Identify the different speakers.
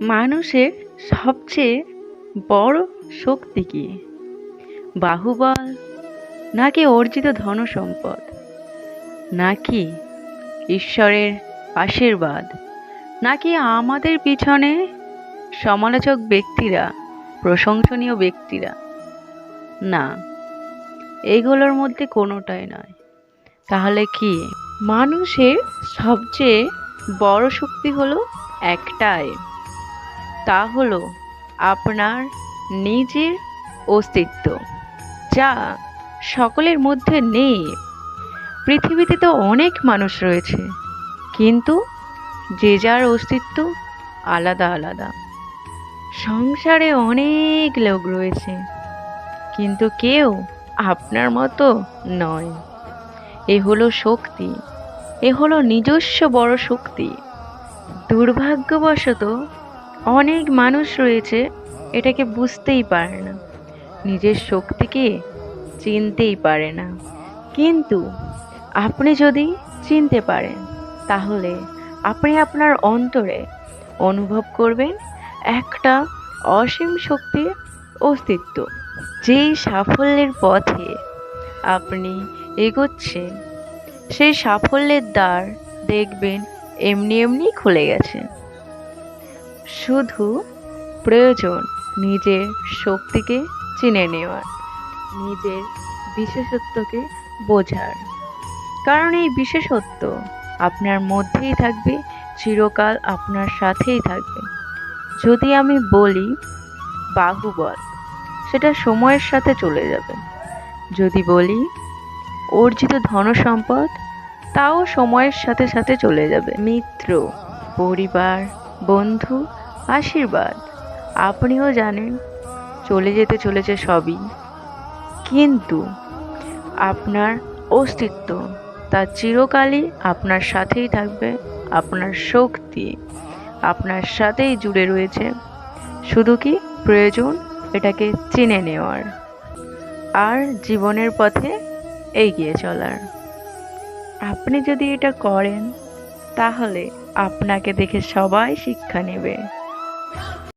Speaker 1: মানুষের সবচেয়ে বড় শক্তি কি? বাহুবল, নাকি অর্জিত ধনসম্পদ, নাকি ঈশ্বরের আশীর্বাদ, নাকি আমাদের পিছনে সমালোচক ব্যক্তিরা, প্রশংসনীয় ব্যক্তিরা? না, এগুলোর মধ্যে কোনোটাই নয়। তাহলে কি? মানুষের সবচেয়ে বড় শক্তি হলো একটাই, তা হলো আপনার নিজের অস্তিত্ব, যা সকলের মধ্যে নেই। পৃথিবীতে তো অনেক মানুষ রয়েছে, কিন্তু যে যার অস্তিত্ব আলাদা আলাদা। সংসারে অনেক লোক রয়েছে, কিন্তু কেউ আপনার মতো নয়। এ হলো শক্তি, এ হলো নিজস্ব বড় শক্তি। দুর্ভাগ্যবশত অনেক মানুষ রয়েছে এটাকে বুঝতেই পারে না, নিজের শক্তিকে চিনতেই পারে না। কিন্তু আপনি যদি চিনতে পারেন, তাহলে আপনি আপনার অন্তরে অনুভব করবেন একটা অসীম শক্তির অস্তিত্ব। যেই সাফল্যের পথে আপনি এগোচ্ছেন, সেই সাফল্যের দ্বার দেখবেন এমনি এমনি খুলে গেছে। শুধু প্রয়োজন নিজের শক্তিকে চিনে নেওয়ার, নিজের বিশেষত্বকে বোঝার। কারণ এই বিশেষত্ব আপনার মধ্যেই থাকবে, চিরকাল আপনার সাথেই থাকবে। যদি আমি বলি বাহুবল, সেটা সময়ের সাথে চলে যাবে। যদি বলি অর্জিত ধনসম্পদ, তাও সময়ের সাথে সাথে চলে যাবে। মিত্র, পরিবার, বন্ধু, আশীর্বাদ, আপনিও জানেন চলে যেতে চলেছে সবই। কিন্তু আপনার অস্তিত্ব, তা চিরকালই আপনার সাথেই থাকবে। আপনার শক্তি আপনার সাথেই জুড়ে রয়েছে। শুধু কি প্রয়োজন এটাকে চিনে নেওয়ার, আর জীবনের পথে এগিয়ে চলার। আপনি যদি এটা করেন, তাহলে আপনাকে দেখে সবাই শিক্ষা নেবে।